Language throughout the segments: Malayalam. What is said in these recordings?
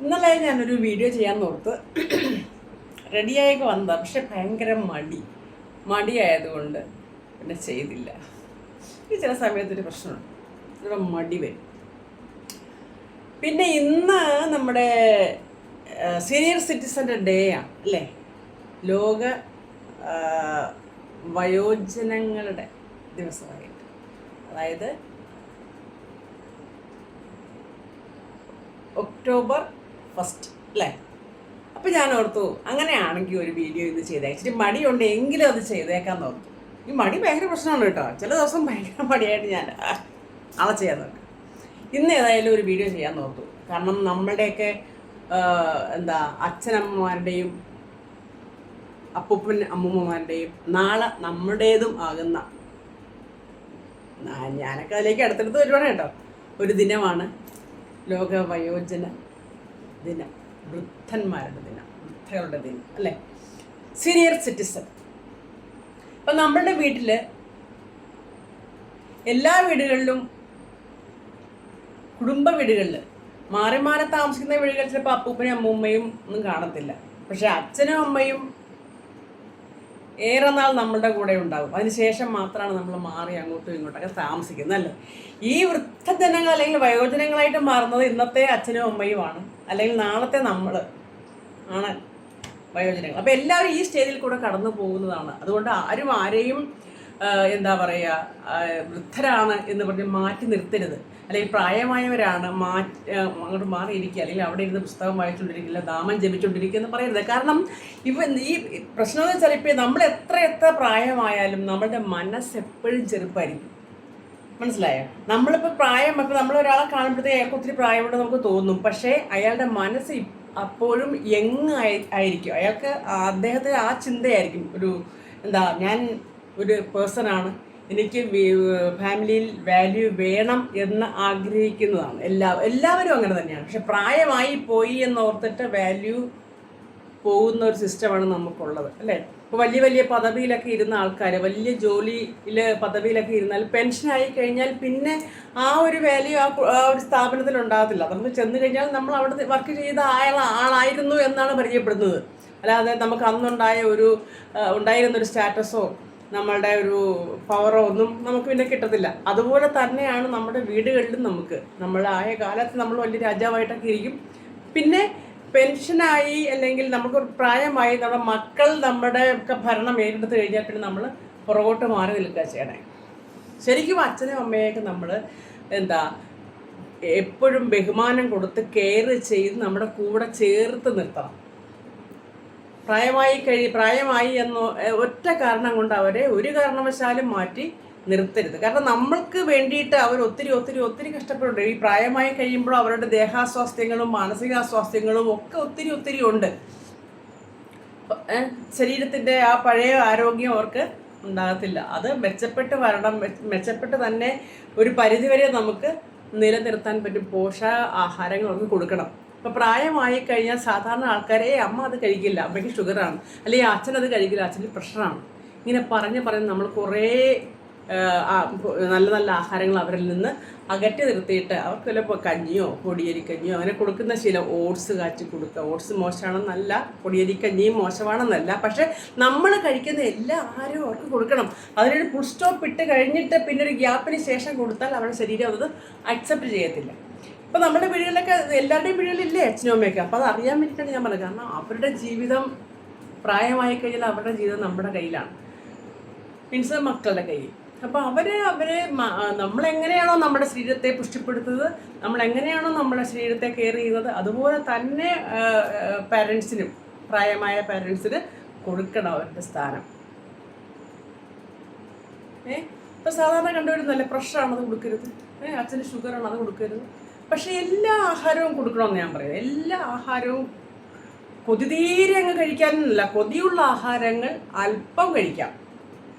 ഇന്നലെ ഞാനൊരു വീഡിയോ ചെയ്യാൻ ഓർത്ത് റെഡിയായൊക്കെ വന്നതാണ്. പക്ഷെ ഭയങ്കര മടിയായതുകൊണ്ട് പിന്നെ ചെയ്തില്ല. ഈ ചില സമയത്തൊരു പ്രശ്നമുണ്ട്, ഇവിടെ മടി വരും. പിന്നെ ഇന്ന് നമ്മുടെ സീനിയർ സിറ്റിസൻ്റെ ഡേ ആണ് അല്ലേ, ലോക വയോജനങ്ങളുടെ ദിവസമായിട്ട്. അതായത് ഒക്ടോബർ 1 അല്ലേ. അപ്പം ഞാൻ ഓർത്തു അങ്ങനെയാണെങ്കിൽ ഒരു വീഡിയോ ഇത് ചെയ്തേ. ഇച്ചിരി മടിയുണ്ട് എങ്കിലും അത് ചെയ്തേക്കാൻ ഓർത്തു. ഈ മടി ഭയങ്കര പ്രശ്നമാണ് കേട്ടോ. ചില ദിവസം ഭയങ്കര മടിയായിട്ട് ഞാൻ ആളെ ചെയ്യാൻ നോക്കാം. ഇന്ന് ഏതായാലും ഒരു വീഡിയോ ചെയ്യാൻ ഓർത്തു. കാരണം നമ്മളുടെയൊക്കെ അച്ഛനമ്മമാരുടെയും അപ്പൂപ്പൻ അമ്മൂമ്മമാരുടെയും നാളെ നമ്മുടേതും ആകുന്ന, ഞാനൊക്കെ അതിലേക്ക് അടുത്തടുത്ത് വരുവാണ് കേട്ടോ, ഒരു ദിനമാണ് ലോക വയോജന ദിനം, വൃദ്ധന്മാരുടെ ദിനം, വൃദ്ധകളുടെ ദിനം അല്ലേ, സീനിയർ സിറ്റിസൺ. അപ്പം നമ്മളുടെ വീട്ടിൽ എല്ലാ വീടുകളിലും, കുടുംബ വീടുകളിൽ, മാറി മാറി താമസിക്കുന്ന വീടുകളിൽ ചിലപ്പോൾ അപ്പൂപ്പനും അമ്മൂമ്മയും ഒന്നും കാണത്തില്ല. പക്ഷെ അച്ഛനും അമ്മയും ഏറെ നാൾ നമ്മളുടെ കൂടെ ഉണ്ടാകും. അതിനുശേഷം മാത്രമാണ് നമ്മൾ മാറി അങ്ങോട്ടും ഇങ്ങോട്ടൊക്കെ താമസിക്കുന്നത് അല്ലേ. ഈ വൃദ്ധജനങ്ങൾ അല്ലെങ്കിൽ വയോജനങ്ങളായിട്ട് മാറുന്നത് ഇന്നത്തെ അച്ഛനും അമ്മയുമാണ്, അല്ലെങ്കിൽ നാളത്തെ നമ്മൾ ആണ് വയോജനങ്ങൾ. അപ്പോൾ എല്ലാവരും ഈ സ്റ്റേജിൽ കൂടെ കടന്നു പോകുന്നതാണ്. അതുകൊണ്ട് ആരും ആരെയും വൃദ്ധരാണ് എന്ന് പറഞ്ഞ് മാറ്റി നിർത്തരുത്. അല്ലെങ്കിൽ പ്രായമായവരാണ് അങ്ങോട്ട് മാറിയിരിക്കുക, അല്ലെങ്കിൽ അവിടെ ഇരുന്ന് പുസ്തകം വായിച്ചുകൊണ്ടിരിക്കില്ല, നാമം ജപിച്ചുകൊണ്ടിരിക്കുക എന്ന് പറയരുത്. കാരണം ഈ പ്രശ്നം എന്ന് വെച്ചാൽ ഇപ്പോൾ നമ്മൾ എത്ര പ്രായമായാലും നമ്മളുടെ മനസ്സ് എപ്പോഴും ചെറുപ്പായിരിക്കും. മനസ്സിലായോ? നമ്മളിപ്പോൾ ഇപ്പോൾ നമ്മളൊരാളെ കാണുമ്പോഴത്തേക്ക് അയാൾക്ക് ഒത്തിരി പ്രായമുണ്ട് നമുക്ക് തോന്നും. പക്ഷേ അയാളുടെ മനസ്സ് അപ്പോഴും യങ് ആയിരിക്കും. അയാൾക്ക് അദ്ദേഹത്തിന് ആ ചിന്തയായിരിക്കും, ഞാൻ ഒരു പേഴ്സണാണ്, എനിക്ക് ഫാമിലിയിൽ വാല്യൂ വേണം എന്ന് ആഗ്രഹിക്കുന്നതാണ്. എല്ലാവരും അങ്ങനെ തന്നെയാണ്. പക്ഷെ പ്രായമായി പോയി എന്നോർത്തിട്ട് വാല്യൂ പോകുന്ന ഒരു സിസ്റ്റമാണ് നമുക്കുള്ളത് അല്ലേ. ഇപ്പോൾ വലിയ പദവിയിലൊക്കെ ഇരുന്ന ആൾക്കാർ, വലിയ ജോലിയിൽ പദവിയിലൊക്കെ ഇരുന്നാൽ പെൻഷനായി കഴിഞ്ഞാൽ പിന്നെ ആ ഒരു വാല്യൂ ആ ഒരു സ്ഥാപനത്തിൽ ഉണ്ടാകത്തില്ല. നമുക്ക് ചെന്ന് കഴിഞ്ഞാൽ നമ്മൾ അവിടെ വർക്ക് ചെയ്ത ആളായിരുന്നു എന്നാണ് പരിചയപ്പെടുന്നത്. അല്ലാതെ നമുക്ക് ഉണ്ടായിരുന്നൊരു സ്റ്റാറ്റസോ നമ്മളുടെ ഒരു പവറോ ഒന്നും നമുക്ക് പിന്നെ കിട്ടത്തില്ല. അതുപോലെ തന്നെയാണ് നമ്മുടെ വീടുകളിലും നമ്മളായ കാലത്ത് നമ്മൾ വലിയ രാജാവായിട്ടൊക്കെ ഇരിക്കും. പിന്നെ പെൻഷനായി അല്ലെങ്കിൽ നമുക്കൊരു പ്രായമായി നമ്മുടെ മക്കൾ നമ്മുടെ ഒക്കെ ഭരണം ഏറ്റെടുത്ത് കഴിഞ്ഞാൽ പിന്നെ നമ്മൾ പുറകോട്ട് മാറി നിൽക്കുക ചെയ്യണേ. ശരിക്കും അച്ഛനും അമ്മയൊക്കെ നമ്മൾ എപ്പോഴും ബഹുമാനം കൊടുത്ത് കെയർ ചെയ്ത് നമ്മുടെ കൂടെ ചേർത്ത് നിർത്തണം. പ്രായമായി എന്നോ ഒറ്റ കാരണം കൊണ്ട് അവരെ ഒരു കാരണവശാലും മാറ്റി നിർത്തരുത്. കാരണം നമ്മൾക്ക് വേണ്ടിയിട്ട് അവർ ഒത്തിരി കഷ്ടപ്പെടുന്നുണ്ട്. ഈ പ്രായമായി കഴിയുമ്പോൾ അവരുടെ ദേഹാസ്വാസ്ഥ്യങ്ങളും മാനസികാസ്വാസ്ഥ്യങ്ങളും ഒക്കെ ഒത്തിരി ഉണ്ട്. ശരീരത്തിൻ്റെ ആ പഴയ ആരോഗ്യം അവർക്ക് ഉണ്ടാകത്തില്ല. അത് മെച്ചപ്പെട്ട് തന്നെ ഒരു പരിധിവരെ നമുക്ക് നിലനിർത്താൻ പറ്റും. പോഷകാഹാരങ്ങൾ അവർക്ക് കൊടുക്കണം. ഇപ്പോൾ പ്രായമായി കഴിഞ്ഞാൽ സാധാരണ ആൾക്കാരെ അമ്മ അത് കഴിക്കില്ല, അമ്മയ്ക്ക് ഷുഗറാണ്, അല്ലെങ്കിൽ അച്ഛൻ അത് കഴിക്കില്ല, അച്ഛന് പ്രഷറാണ്, ഇങ്ങനെ പറഞ്ഞ് നമ്മൾ കുറേ നല്ല ആഹാരങ്ങൾ അവരിൽ നിന്ന് അകറ്റി നിർത്തിയിട്ട് അവർക്ക് ചിലപ്പോൾ കഞ്ഞിയോ പൊടിയരിക്കഞ്ഞിയോ അങ്ങനെ കൊടുക്കുന്ന ശീലം. ഓട്സ് കാച്ചി കൊടുക്കുക. ഓട്സ് മോശമാണെന്നല്ല, പൊടിയരിക്കഞ്ഞിയും മോശമാണെന്നല്ല. പക്ഷേ നമ്മൾ കഴിക്കുന്ന എല്ലാ ആഹാരവും അവർക്ക് കൊടുക്കണം. അതിനൊരു ഫുൾ സ്റ്റോപ്പ് ഇട്ട് കഴിഞ്ഞിട്ട് പിന്നെ ഒരു ഗ്യാപ്പിന് ശേഷം കൊടുത്താൽ അവരുടെ ശരീരം അത് അക്സെപ്റ്റ് ചെയ്യത്തില്ല. ഇപ്പോൾ നമ്മുടെ വീടുകളിലൊക്കെ എല്ലാവരുടെയും വീടുകളിലില്ലേ അച്ഛനും അമ്മയൊക്കെ. അപ്പോൾ അത് അറിയാൻ വേണ്ടിയിട്ടാണ് ഞാൻ പറഞ്ഞത്. കാരണം അവരുടെ ജീവിതം പ്രായമായി കഴിഞ്ഞാൽ അവരുടെ ജീവിതം നമ്മുടെ കയ്യിലാണ്, മീൻസ് മക്കളുടെ കയ്യിൽ. അപ്പോൾ അവരെ നമ്മളെങ്ങനെയാണോ നമ്മുടെ ശരീരത്തെ പുഷ്ടിപ്പെടുത്തുന്നത്, നമ്മളെങ്ങനെയാണോ നമ്മുടെ ശരീരത്തെ കെയർ ചെയ്യുന്നത്, അതുപോലെ തന്നെ പ്രായമായ പാരൻസിന് കൊടുക്കണം അവരുടെ സ്ഥാനം. ഇപ്പോൾ സാധാരണ കണ്ടുവരുന്നല്ലേ, പ്രഷറാണ് അത് കൊടുക്കരുത്, അച്ഛന് ഷുഗറാണ് അത് കൊടുക്കരുത്. പക്ഷേ എല്ലാ ആഹാരവും കൊടുക്കണമെന്ന് ഞാൻ പറയുന്നത്. എല്ലാ ആഹാരവും കൊതിതീരെ അങ്ങ് കഴിക്കാനല്ല, കൊതിയുള്ള ആഹാരങ്ങൾ അല്പം കഴിക്കാം.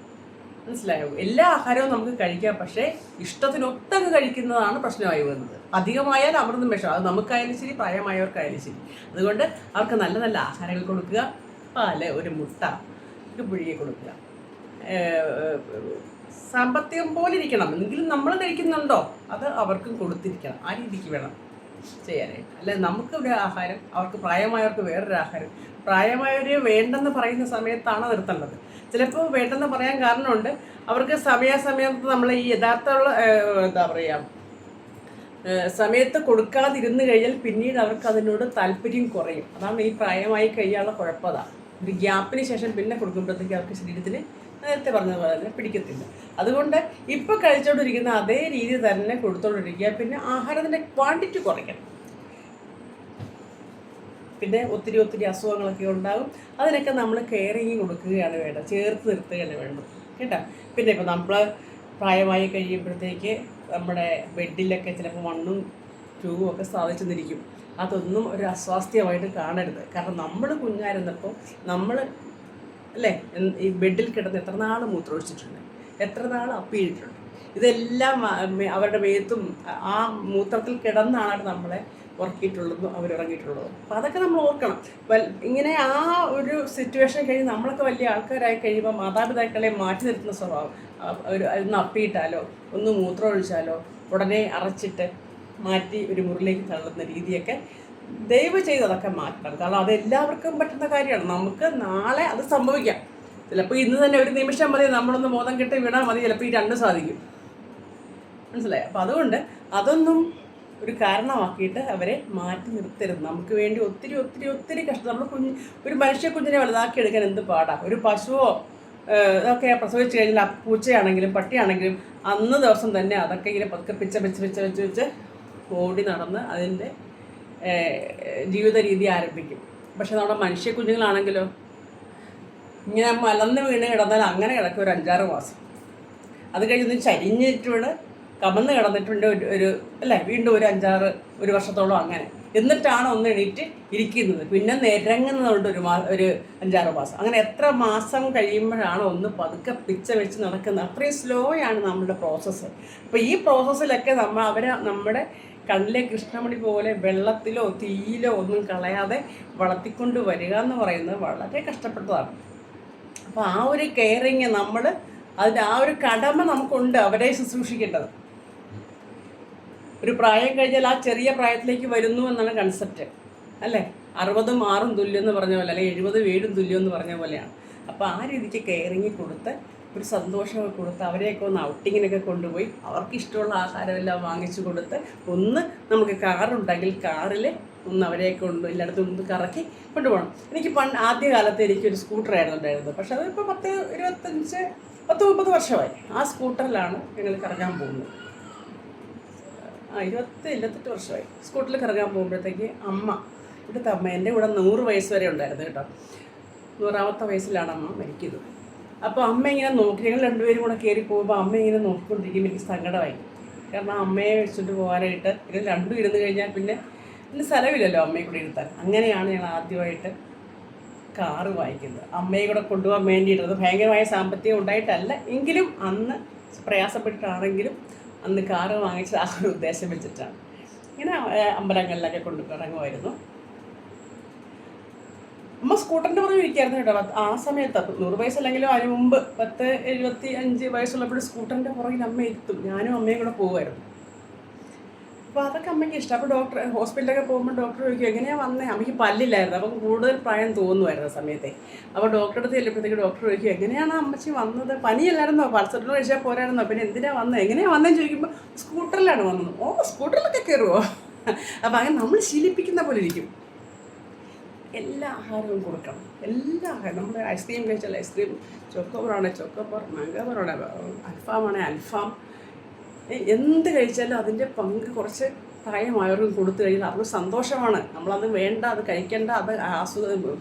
മനസ്സിലായോ? എല്ലാ ആഹാരവും നമുക്ക് കഴിക്കാം, പക്ഷേ ഇഷ്ടത്തിനൊത്തങ്ങ് കഴിക്കുന്നതാണ് പ്രശ്നമായി വരുന്നത്. അധികമായാൽ അമൃതം വിഷം. അത് നമുക്കായാലും ശരി, പ്രായമായവർക്കായാലും ശരി. അതുകൊണ്ട് അവർക്ക് നല്ല ആഹാരങ്ങൾ കൊടുക്കുക. പാല്, ഒരു മുട്ട പുഴുകി കൊടുക്കുക. സാമ്പത്തികം പോലെ ഇരിക്കണം, എങ്കിലും നമ്മൾ കഴിക്കുന്നുണ്ടോ അത് അവർക്കും കൊടുത്തിരിക്കണം. ആ രീതിക്ക് വേണം. ചെയ്യാനായിട്ട്. അല്ലെ നമുക്ക് ഒരു ആഹാരം, അവർക്ക് പ്രായമായവർക്ക് വേറൊരു ആഹാരം. പ്രായമായവർ വേണ്ടെന്ന് പറയുന്ന സമയത്താണ് നിർത്തേണ്ടത്. ചിലപ്പോൾ വേണ്ടെന്ന് പറയാൻ കാരണമുണ്ട്, അവർക്ക് സമയാസമയത്ത് നമ്മൾ ഈ യഥാർത്ഥമുള്ള എന്താ പറയുക സമയത്ത് കൊടുക്കാതിരുന്ന് കഴിഞ്ഞാൽ പിന്നീട് അവർക്ക് അതിനോട് താല്പര്യം കുറയും. അതാണ് ഈ പ്രായമായി കഴിയാനുള്ള കുഴപ്പത. ഒരു ഗ്യാപ്പിന് ശേഷം പിന്നെ കൊടുക്കുമ്പോഴത്തേക്ക് അവർക്ക് ശരീരത്തിന് നേരത്തെ പറഞ്ഞതുപോലെ തന്നെ പിടിക്കത്തില്ല. അതുകൊണ്ട് ഇപ്പോൾ കഴിച്ചുകൊണ്ടിരിക്കുന്ന അതേ രീതി തന്നെ കൊടുത്തുകൊണ്ടിരിക്കുക. പിന്നെ ആഹാരത്തിൻ്റെ ക്വാണ്ടിറ്റി കുറയ്ക്കണം. പിന്നെ ഒത്തിരി അസുഖങ്ങളൊക്കെ ഉണ്ടാകും. അതിനൊക്കെ നമ്മൾ കെയറിങ് കൊടുക്കുകയാണ് വേണ്ടത്, ചേർത്ത് നിർത്തുകയാണ് വേണ്ടത് കേട്ടോ. പിന്നെ ഇപ്പോൾ നമ്മൾ പ്രായമായി കഴിയുമ്പോഴത്തേക്ക് നമ്മുടെ ബെഡിലൊക്കെ ചിലപ്പോൾ 1ഉം 2ഉം ഒക്കെ സാധിച്ചെന്നിരിക്കും. അതൊന്നും ഒരു അസ്വാസ്ഥ്യമായിട്ട് കാണരുത്. കാരണം നമ്മൾ കുഞ്ഞായിരുന്നപ്പോൾ നമ്മൾ അല്ലേ ഈ ബെഡിൽ കിടന്ന് എത്ര നാൾ മൂത്രമൊഴിച്ചിട്ടുണ്ട്, എത്ര നാൾ അപ്പിയിട്ടുണ്ട്. ഇതെല്ലാം അവരുടെ മേത്തും ആ മൂത്രത്തിൽ കിടന്നാണ് നമ്മളെ ഉറക്കിയിട്ടുള്ളതും അവരുറങ്ങിയിട്ടുള്ളതും. അപ്പോൾ അതൊക്കെ നമ്മൾ ഓർക്കണം. ഇങ്ങനെ ആ ഒരു സിറ്റുവേഷൻ കഴിഞ്ഞ് നമ്മളൊക്കെ വലിയ ആൾക്കാരായി കഴിയുമ്പോൾ മാതാപിതാക്കളെ മാറ്റി നിർത്തുന്ന സ്വഭാവം, ഒന്ന് അപ്പിയിട്ടാലോ ഒന്ന് മൂത്രം ഒഴിച്ചാലോ ഉടനെ അറച്ചിട്ട് മാറ്റി ഒരു മുറിലേക്ക് തള്ളുന്ന രീതിയൊക്കെ ദയവ് ചെയ്ത് അതൊക്കെ മാറ്റണം. കാരണം അതെല്ലാവർക്കും പറ്റുന്ന കാര്യമാണ്. നമുക്ക് നാളെ അത് സംഭവിക്കാം. ചിലപ്പോൾ ഇന്ന് തന്നെ ഒരു നിമിഷം മതി നമ്മളൊന്ന് ബോധം കെട്ടി വീണാൽ മതി, ചിലപ്പോൾ ഈ 2 സാധിക്കും. മനസ്സിലായി? അപ്പോൾ അതുകൊണ്ട് അതൊന്നും ഒരു കാരണമാക്കിയിട്ട് അവരെ മാറ്റി നിർത്തരുത്. നമുക്ക് വേണ്ടി ഒത്തിരി കഷ്ടം. നമ്മൾ ഒരു മനുഷ്യ കുഞ്ഞിനെ വലുതാക്കി എടുക്കാൻ എന്ത് പാടാണ്. ഒരു പശുവോ ഇതൊക്കെ പ്രസവിച്ച് കഴിഞ്ഞാൽ പൂച്ചയാണെങ്കിലും പട്ടിയാണെങ്കിലും അന്ന് ദിവസം തന്നെ അതൊക്കെ ഇങ്ങനെ പതുക്കെ വെച്ച് ഓടി നടന്ന് അതിൻ്റെ ജീവിത രീതി ആരംഭിക്കും. പക്ഷെ നമ്മുടെ മനുഷ്യ കുഞ്ഞുങ്ങളാണെങ്കിലോ ഇങ്ങനെ മലന്ന് വീണ് കിടന്നാൽ അങ്ങനെ കിടക്കും ഒരു 5-6 മാസം. അത് കഴിഞ്ഞൊന്ന് ചരിഞ്ഞിട്ടുണ്ട് കമന്ന് കിടന്നിട്ടുണ്ട് ഒരു അല്ലേ, വീണ്ടും ഒരു 5-6 വർഷത്തോളം അങ്ങനെ. എന്നിട്ടാണ് ഒന്ന് എണീറ്റ് ഇരിക്കുന്നത്. പിന്നെ നിരങ്ങുന്നതുകൊണ്ട് ഒരു 5-6 മാസം. അങ്ങനെ എത്ര മാസം കഴിയുമ്പോഴാണ് ഒന്ന് പതുക്കെ വെച്ച് നടക്കുന്നത്. അത്രയും സ്ലോയാണ് നമ്മുടെ പ്രോസസ്സ്. അപ്പോൾ ഈ പ്രോസസ്സിലൊക്കെ നമ്മുടെ കണ്ണിലെ കൃഷ്ണമണി പോലെ വെള്ളത്തിലോ തീയിലോ ഒന്നും കളയാതെ വളർത്തിക്കൊണ്ട് വരിക എന്ന് പറയുന്നത് വളരെ കഷ്ടപ്പെട്ടതാണ്. അപ്പോൾ ആ ഒരു കെയറിങ് അതിൻ്റെ ആ ഒരു കടമ നമുക്കുണ്ട് അവരെ ശുശ്രൂഷിക്കേണ്ടത്. ഒരു പ്രായം കഴിഞ്ഞാൽ ആ ചെറിയ പ്രായത്തിലേക്ക് വരുന്നു എന്നാണ് കൺസെപ്റ്റ് അല്ലേ. 60ഉം 6ഉം തുല്യം എന്ന് പറഞ്ഞ പോലെ, അല്ലെങ്കിൽ 70 7ഉം തുല്യം എന്ന് പറഞ്ഞ പോലെയാണ്. അപ്പോൾ ആ രീതിക്ക് കെയറിങ് കൊടുത്ത് ഒരു സന്തോഷമൊക്കെ കൊടുത്ത് അവരെയൊക്കെ ഒന്ന് ഔട്ടിങ്ങിനൊക്കെ കൊണ്ടുപോയി അവർക്ക് ഇഷ്ടമുള്ള ആഹാരമെല്ലാം വാങ്ങിച്ചു കൊടുത്ത് ഒന്ന് നമുക്ക് കാറുണ്ടെങ്കിൽ കാറിൽ ഒന്ന് അവരെയൊക്കെ എല്ലായിടത്തും ഒന്ന് കറക്കി കൊണ്ടുപോകണം. എനിക്ക് ആദ്യകാലത്ത് എനിക്കൊരു സ്കൂട്ടറായിരുന്നു ഉണ്ടായിരുന്നത്. പക്ഷെ അതിപ്പോൾ 10-30 വർഷമായി. ആ സ്കൂട്ടറിലാണ് ഞങ്ങൾ കറങ്ങാൻ പോകുന്നത്. 28 വർഷമായി സ്കൂട്ടറിൽ കറങ്ങാൻ പോകുമ്പോഴത്തേക്ക് ഇവിടുത്തെ അമ്മ എൻ്റെ കൂടെ 100 വയസ്സ് വരെ ഉണ്ടായിരുന്നു കേട്ടോ. 100ാമത്തെ വയസ്സിലാണ് അമ്മ മരിക്കുന്നത്. അപ്പോൾ അമ്മ ഇങ്ങനെ നോക്കി, ഞങ്ങൾ 2 പേരും കൂടെ കയറി പോകുമ്പോൾ അമ്മ ഇങ്ങനെ നോക്കിക്കൊണ്ടിരിക്കുമ്പോൾ എനിക്ക് സങ്കടമായി. കാരണം അമ്മയെ വെച്ചിട്ട് പോകാനായിട്ട് ഇവർ 2 ഇരുന്ന് കഴിഞ്ഞാൽ പിന്നെ സ്ഥലമില്ലല്ലോ അമ്മയെ കൂടെ ഇരുത്താൻ. അങ്ങനെയാണ് ഞങ്ങൾ ആദ്യമായിട്ട് കാറ് വാങ്ങിക്കുന്നത്. അമ്മയെ കൂടെ കൊണ്ടുപോകാൻ വേണ്ടിയിട്ടത് ഭയങ്കരമായ സാമ്പത്തികം ഉണ്ടായിട്ടല്ല എങ്കിലും അന്ന് പ്രയാസപ്പെട്ടിട്ടാണെങ്കിലും അന്ന് കാറ് വാങ്ങിച്ചത് ആ ഒരു ഉദ്ദേശം വെച്ചിട്ടാണ്. ഇങ്ങനെ അമ്പലങ്ങളിലൊക്കെ ഇറങ്ങുമായിരുന്നു. അമ്മ സ്കൂട്ടറിൻ്റെ പുറകെ ഇരിക്കായിരുന്നു കേട്ടോ. ആ സമയത്ത് 100 വയസ്സല്ലെങ്കിലും അതിന് മുമ്പ് 75 വയസ്സുള്ളപ്പോൾ സ്കൂട്ടറിൻ്റെ പുറകിൽ അമ്മ ഇരുത്തും. ഞാനും അമ്മയും കൂടെ പോകുമായിരുന്നു. അപ്പോൾ അതൊക്കെ അമ്മയ്ക്ക് ഇഷ്ടം. അപ്പോൾ ഹോസ്പിറ്റലൊക്കെ പോകുമ്പോൾ ഡോക്ടർ ചോദിക്കും എങ്ങനെയാണ് വന്നേ. അമ്മയ്ക്ക് പല്ലില്ലായിരുന്നു, അപ്പം കൂടുതൽ പ്രായം തോന്നുമായിരുന്നു സമയത്തെ. അപ്പോൾ ഡോക്ടറെ അടുത്ത് ചെല്ലുമ്പോഴത്തേക്ക് ഡോക്ടർ ചോദിക്കും എങ്ങനെയാണ് അമ്മച്ചി വന്നത്, പനിയല്ലായിരുന്നോ, പൾസറിന് കഴിച്ചാൽ പോരായിരുന്നോ, പിന്നെ എന്തിനാണ് വന്നത്, എങ്ങനെയാണ് വന്നതെന്ന് ചോദിക്കുമ്പോൾ സ്കൂട്ടറിലാണ് വന്നത്. ഓ സ്കൂട്ടറിലൊക്കെ കയറുമോ. അപ്പോൾ അങ്ങനെ നമ്മൾ ശീലിപ്പിക്കുന്ന പോലെ ഇരിക്കും. എല്ലാ ആഹാരവും കൊടുക്കണം. എല്ലാ ആഹാരം നമ്മൾ ഐസ്ക്രീം കഴിച്ചാൽ ഐസ്ക്രീം, ചോക്കോബറാണെ ചോക്കോബർ, മാങ്കോബറാണെ അൽഫാമാണെ അൽഫാം, എന്ത് കഴിച്ചാലും അതിൻ്റെ പങ്ക് കുറച്ച് പ്രായമായവർക്കും കൊടുത്തു കഴിഞ്ഞാൽ അവർക്ക് സന്തോഷമാണ്. നമ്മളത് വേണ്ട, അത് കഴിക്കേണ്ട, അത്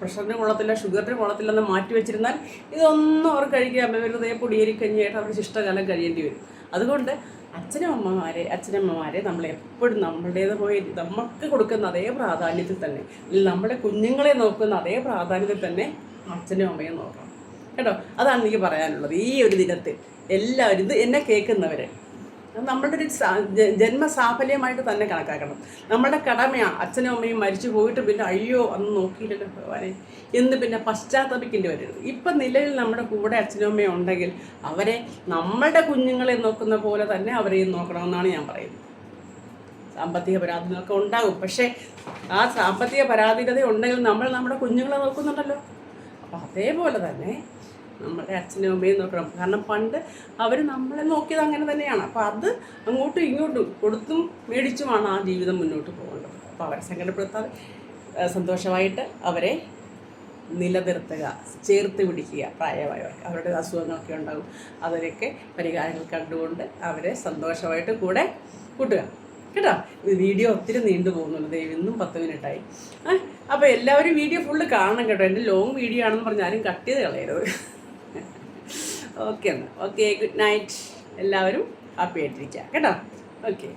പ്രഷറിന് കൊള്ളത്തില്ല, ഷുഗറിന് കൊള്ളത്തില്ലെന്ന് മാറ്റി വെച്ചിരുന്നാൽ ഇതൊന്നും അവർ കഴിക്കാൻ വെറുതെ പൊടിയേരിക്കഞ്ഞിയായിട്ട് അവർക്ക് ഇഷ്ടകാലം കഴിയേണ്ടി വരും. അതുകൊണ്ട് അച്ഛനമ്മമാരെ നമ്മൾ എപ്പോഴും നമ്മളുടേതുപോയി നമുക്ക് കൊടുക്കുന്ന അതേ പ്രാധാന്യത്തിൽ തന്നെ, അല്ലെങ്കിൽ നമ്മുടെ കുഞ്ഞുങ്ങളെ നോക്കുന്ന അതേ പ്രാധാന്യത്തിൽ തന്നെ അച്ഛനും അമ്മയും നോക്കണം കേട്ടോ. അതാണ് എനിക്ക് പറയാനുള്ളത്. ഈ ഒരു ദിനത്തിൽ എല്ലാവരും ഇത് എന്നെ കേൾക്കുന്നവർ നമ്മളുടെ ഒരു ജന്മസാഫല്യമായിട്ട് തന്നെ കണക്കാക്കണം. നമ്മുടെ കടമയാണ്. അച്ഛനും അമ്മയും മരിച്ചു പോയിട്ട് പിന്നെ അയ്യോ അന്ന് നോക്കിയില്ലല്ലോ ഭഗവാനെ എന്ന് പിന്നെ പശ്ചാത്തപിക്കേണ്ടി വരരുത്. ഇപ്പം നിലവിൽ നമ്മുടെ കൂടെ അച്ഛനും അമ്മയും ഉണ്ടെങ്കിൽ അവരെ നമ്മളുടെ കുഞ്ഞുങ്ങളെ നോക്കുന്ന പോലെ തന്നെ അവരെയും നോക്കണമെന്നാണ് ഞാൻ പറയുന്നത്. സാമ്പത്തിക പരാധീനതയൊക്കെ ഉണ്ടാകും. പക്ഷേ ആ സാമ്പത്തിക പരാധീനത ഉണ്ടെങ്കിൽ നമ്മൾ നമ്മുടെ കുഞ്ഞുങ്ങളെ നോക്കുന്നുണ്ടല്ലോ. അപ്പോൾ അതേപോലെ തന്നെ നമ്മുടെ അച്ഛനും അമ്മയും നോക്കണം. കാരണം പണ്ട് അവർ നമ്മളെ നോക്കിയത് അങ്ങനെ തന്നെയാണ്. അപ്പോൾ അത് അങ്ങോട്ടും ഇങ്ങോട്ടും കൊടുത്തും മേടിച്ചുമാണ് ആ ജീവിതം മുന്നോട്ട് പോകേണ്ടത്. അപ്പോൾ അവരെ സങ്കടപ്പെടുത്താതെ സന്തോഷമായിട്ട് അവരെ നിലനിർത്തുക, ചേർത്ത് പിടിക്കുക. പ്രായമായവർക്ക് അവരുടെ അസുഖങ്ങളൊക്കെ ഉണ്ടാകും, അതിനൊക്കെ പരിഹാരങ്ങൾ കണ്ടുകൊണ്ട് അവരെ സന്തോഷമായിട്ട് കൂടെ കൂട്ടുക കേട്ടോ. വീഡിയോ ഒത്തിരി നീണ്ടു പോകുന്നുണ്ട്, ഇന്നും 10 മിനിറ്റായി. അപ്പോൾ എല്ലാവരും വീഡിയോ ഫുള്ള് കാണണം കേട്ടോ. എൻ്റെ ലോങ് വീഡിയോ ആണെന്ന് പറഞ്ഞാലും കട്ട് ചെയ്ത് കളയരുത്. ഓക്കെ എന്നാൽ ഓക്കെ, ഗുഡ് നൈറ്റ്. എല്ലാവരും ഹാപ്പി ആയിട്ടിരിക്കുക കേട്ടോ. ഓക്കെ.